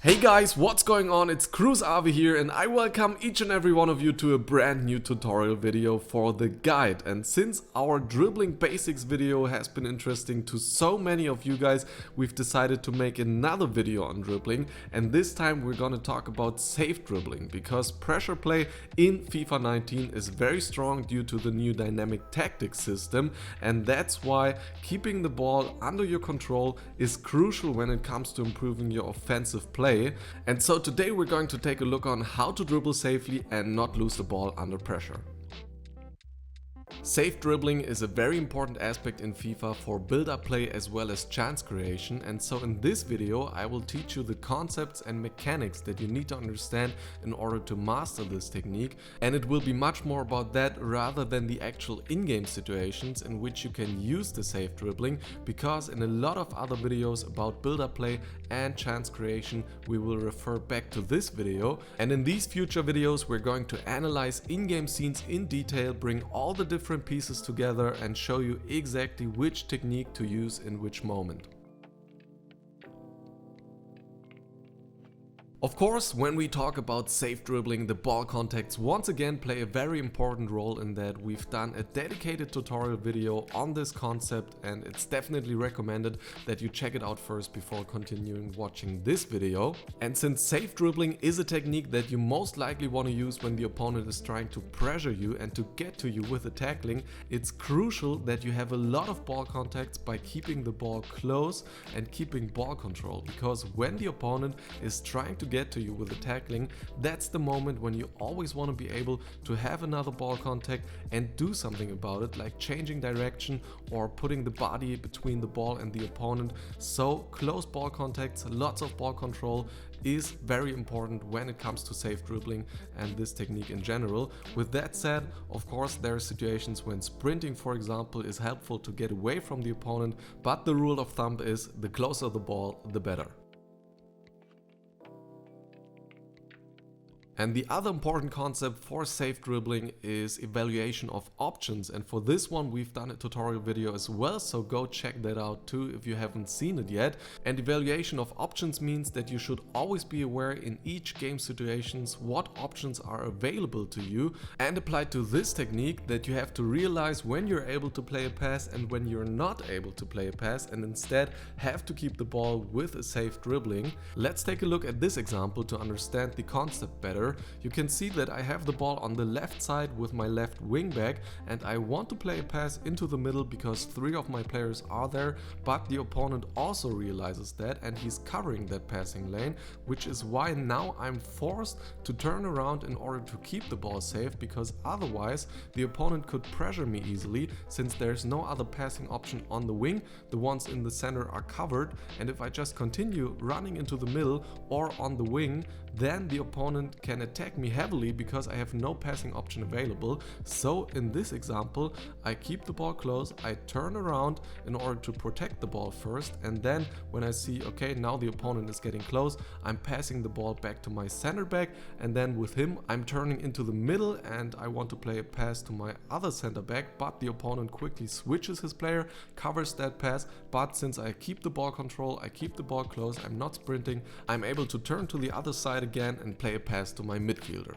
Hey guys, what's going on? It's CruZzAve here and I welcome each and every one of you to a brand new tutorial video for the guide. And since our dribbling basics video has been interesting to so many of you guys, we've decided to make another video on dribbling, and this time we're gonna talk about safe dribbling, because pressure play in FIFA 19 is very strong due to the new dynamic tactics system, and that's why keeping the ball under your control is crucial when it comes to improving your offensive play. And so today we're going to take a look on how to dribble safely and not lose the ball under pressure. Safe dribbling is a very important aspect in FIFA for build-up play as well as chance creation, and so in this video I will teach you the concepts and mechanics that you need to understand in order to master this technique, and it will be much more about that rather than the actual in-game situations in which you can use the safe dribbling, because in a lot of other videos about build-up play and chance creation we will refer back to this video, and in these future videos we're going to analyze in-game scenes in detail, bring all the different pieces together and show you exactly which technique to use in which moment. Of course, when we talk about safe dribbling, the ball contacts once again play a very important role in that. We've done a dedicated tutorial video on this concept, and it's definitely recommended that you check it out first before continuing watching this video. And since safe dribbling is a technique that you most likely want to use when the opponent is trying to pressure you and to get to you with a tackling, it's crucial that you have a lot of ball contacts by keeping the ball close and keeping ball control, because when the opponent is trying to get to you with a tackling, that's the moment when you always want to be able to have another ball contact and do something about it, like changing direction or putting the body between the ball and the opponent. So close ball contacts, lots of ball control is very important when it comes to safe dribbling and this technique in general. With that said, of course there are situations when sprinting, for example, is helpful to get away from the opponent, but the rule of thumb is the closer the ball, the better. And the other important concept for safe dribbling is evaluation of options, and for this one we've done a tutorial video as well, so go check that out too if you haven't seen it yet. And evaluation of options means that you should always be aware in each game situations what options are available to you, and applied to this technique that you have to realize when you're able to play a pass and when you're not able to play a pass, and instead have to keep the ball with a safe dribbling. Let's take a look at this example to understand the concept better. You can see that I have the ball on the left side with my left wing back, and I want to play a pass into the middle because 3 of my players are there, but the opponent also realizes that and he's covering that passing lane, which is why now I'm forced to turn around in order to keep the ball safe, because otherwise the opponent could pressure me easily since there's no other passing option on the wing. The ones in the center are covered, and if I just continue running into the middle or on the wing, then the opponent can attack me heavily because I have no passing option available. So in this example I keep the ball close, I turn around in order to protect the ball first, and then when I see okay now the opponent is getting close, I'm passing the ball back to my center back, and then with him I'm turning into the middle and I want to play a pass to my other center back, but the opponent quickly switches his player, covers that pass, but since I keep the ball control, I keep the ball close, I'm not sprinting, I'm able to turn to the other side again and play a pass to my midfielder.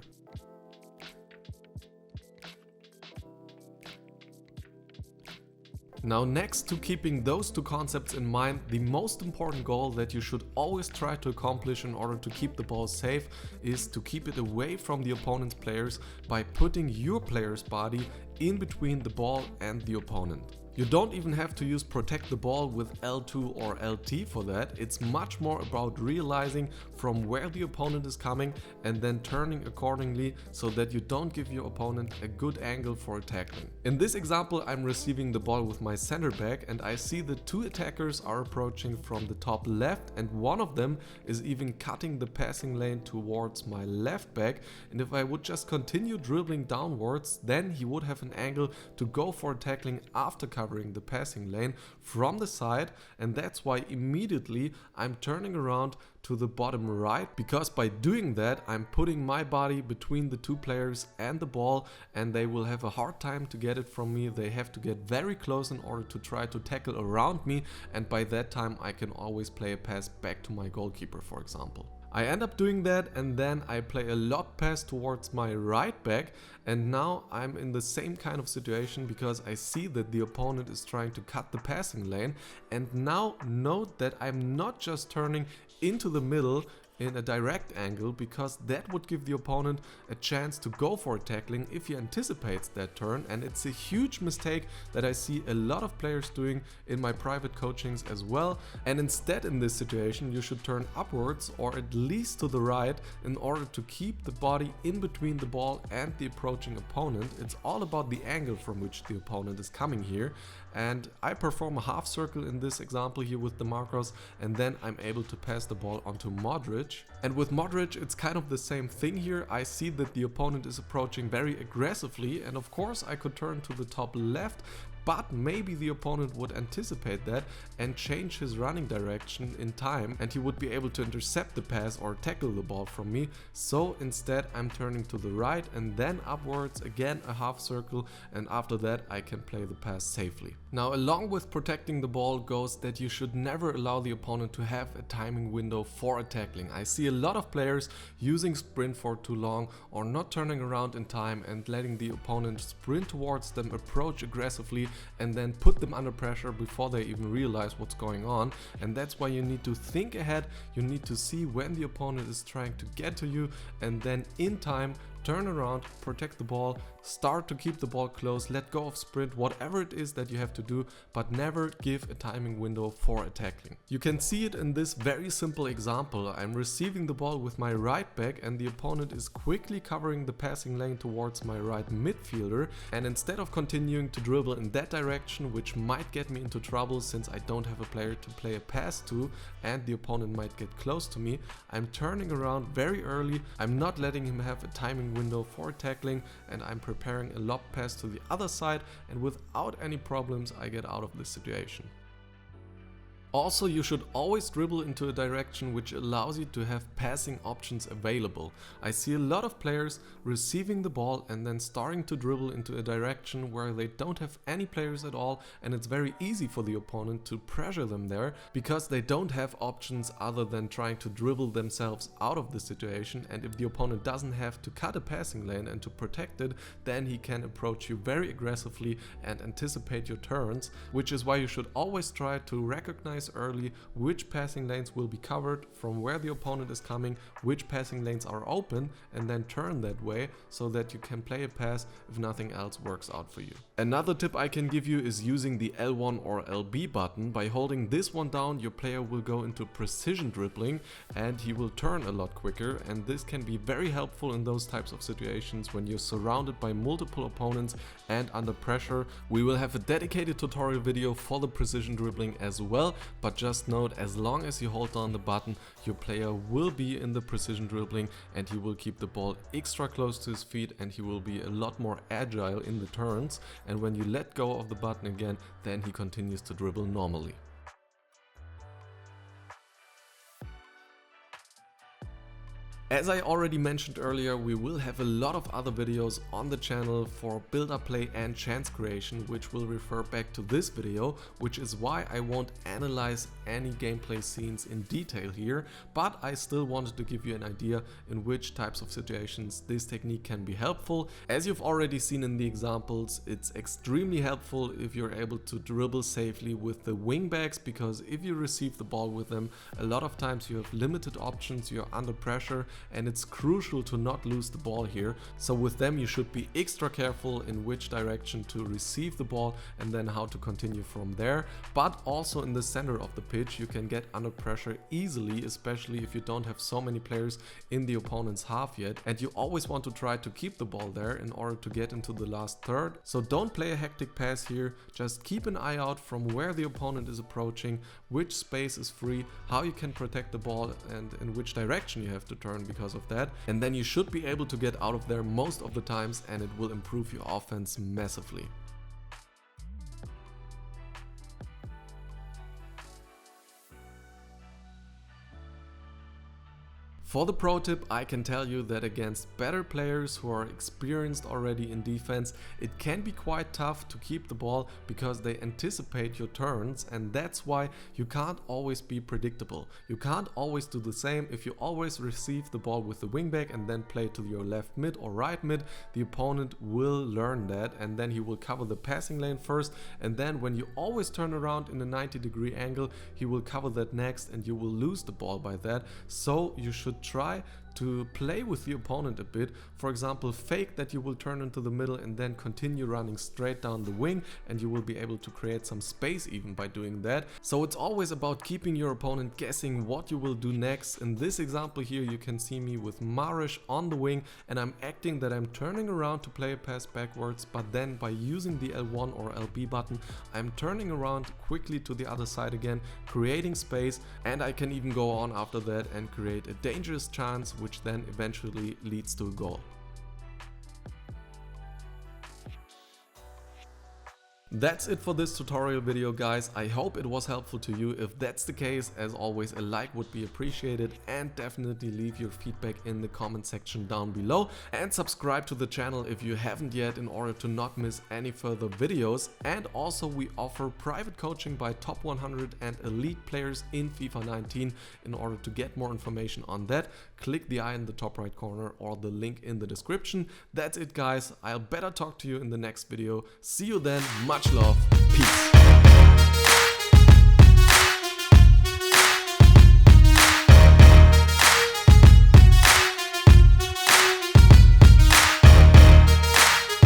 Now, next to keeping those two concepts in mind, the most important goal that you should always try to accomplish in order to keep the ball safe is to keep it away from the opponent's players by putting your player's body in between the ball and the opponent. You don't even have to use protect the ball with L2 or LT for that. It's much more about realizing from where the opponent is coming and then turning accordingly so that you don't give your opponent a good angle for tackling. In this example I'm receiving the ball with my center back and I see the 2 attackers are approaching from the top left, and one of them is even cutting the passing lane towards my left back, and if I would just continue dribbling downwards, then he would have an angle to go for tackling after covering the passing lane from the side, and that's why immediately I'm turning around to the bottom right, because by doing that I'm putting my body between the 2 players and the ball, and they will have a hard time to get it from me. They have to get very close in order to try to tackle around me, and by that time I can always play a pass back to my goalkeeper, for example. I end up doing that, and then I play a lob pass towards my right back, and now I'm in the same kind of situation because I see that the opponent is trying to cut the passing lane. And now note that I'm not just turning into the middle in a direct angle, because that would give the opponent a chance to go for a tackling if he anticipates that turn, and it's a huge mistake that I see a lot of players doing in my private coachings as well. And instead, in this situation, you should turn upwards or at least to the right in order to keep the body in between the ball and the approaching opponent. It's all about the angle from which the opponent is coming here, and I perform a half circle in this example here with the Marcos, and then I'm able to pass the ball onto Modric. And with Modric, it's kind of the same thing here. I see that the opponent is approaching very aggressively, and of course I could turn to the top left, but maybe the opponent would anticipate that and change his running direction in time, and he would be able to intercept the pass or tackle the ball from me. So instead I'm turning to the right and then upwards, again a half circle, and after that I can play the pass safely. Now, along with protecting the ball goes that you should never allow the opponent to have a timing window for a tackling. I see a lot of players using sprint for too long or not turning around in time and letting the opponent sprint towards them, approach aggressively, and then put them under pressure before they even realize what's going on. And that's why you need to think ahead. You need to see when the opponent is trying to get to you, and then in time turn around, protect the ball, start to keep the ball close, let go of sprint, whatever it is that you have to do, but never give a timing window for a tackling. You can see it in this very simple example. I'm receiving the ball with my right back and the opponent is quickly covering the passing lane towards my right midfielder, and instead of continuing to dribble in that direction, which might get me into trouble since I don't have a player to play a pass to and the opponent might get close to me, I'm turning around very early. I'm not letting him have a timing window for tackling, and I'm preparing a lob pass to the other side, and without any problems I get out of this situation. Also, you should always dribble into a direction which allows you to have passing options available. I see a lot of players receiving the ball and then starting to dribble into a direction where they don't have any players at all, and it's very easy for the opponent to pressure them there because they don't have options other than trying to dribble themselves out of the situation. And if the opponent doesn't have to cut a passing lane and to protect it, then he can approach you very aggressively and anticipate your turns, which is why you should always try to recognize early which passing lanes will be covered from where the opponent is coming, which passing lanes are open, and then turn that way so that you can play a pass if nothing else works out for you. Another tip I can give you is using the L1 or LB button. By holding this one down, your player will go into precision dribbling and he will turn a lot quicker, and this can be very helpful in those types of situations when you're surrounded by multiple opponents and under pressure. We will have a dedicated tutorial video for the precision dribbling as well, but just note, as long as you hold down the button, your player will be in the precision dribbling and he will keep the ball extra close to his feet, and he will be a lot more agile in the turns, and when you let go of the button again, then he continues to dribble normally. As I already mentioned earlier, we will have a lot of other videos on the channel for build-up play and chance creation, which will refer back to this video, which is why I won't analyze any gameplay scenes in detail here, but I still wanted to give you an idea in which types of situations this technique can be helpful. As you've already seen in the examples, it's extremely helpful if you're able to dribble safely with the wingbacks, because if you receive the ball with them, a lot of times you have limited options, you're under pressure, and it's crucial to not lose the ball here. So with them you should be extra careful in which direction to receive the ball and then how to continue from there. But also in the center of the pitch you can get under pressure easily, especially if you don't have so many players in the opponent's half yet, and you always want to try to keep the ball there in order to get into the last third. So don't play a hectic pass here, just keep an eye out from where the opponent is approaching, which space is free, how you can protect the ball, and in which direction you have to turn because of that, and then you should be able to get out of there most of the times, and it will improve your offense massively. For the pro tip, I can tell you that against better players who are experienced already in defense, it can be quite tough to keep the ball because they anticipate your turns, and that's why you can't always be predictable. You can't always do the same. If you always receive the ball with the wingback and then play to your left mid or right mid, the opponent will learn that, and then he will cover the passing lane first, and then when you always turn around in a 90-degree angle, he will cover that next and you will lose the ball by that. So you should try to play with the opponent a bit. For example, fake that you will turn into the middle and then continue running straight down the wing, and you will be able to create some space even by doing that. So it's always about keeping your opponent guessing what you will do next. In this example here, you can see me with Marish on the wing, and I'm acting that I'm turning around to play a pass backwards, but then by using the L1 or LB button, I'm turning around quickly to the other side again, creating space, and I can even go on after that and create a dangerous chance, which then eventually leads to a goal. That's it for this tutorial video, guys. I hope it was helpful to you. If that's the case, as always, a like would be appreciated, and definitely leave your feedback in the comment section down below, and subscribe to the channel if you haven't yet in order to not miss any further videos. And also we offer private coaching by top 100 and elite players in FIFA 19. In order to get more information on that, click the eye in the top right corner or the link in the description. That's it, guys. I'll better talk to you in the next video. See you then. Much love. Peace.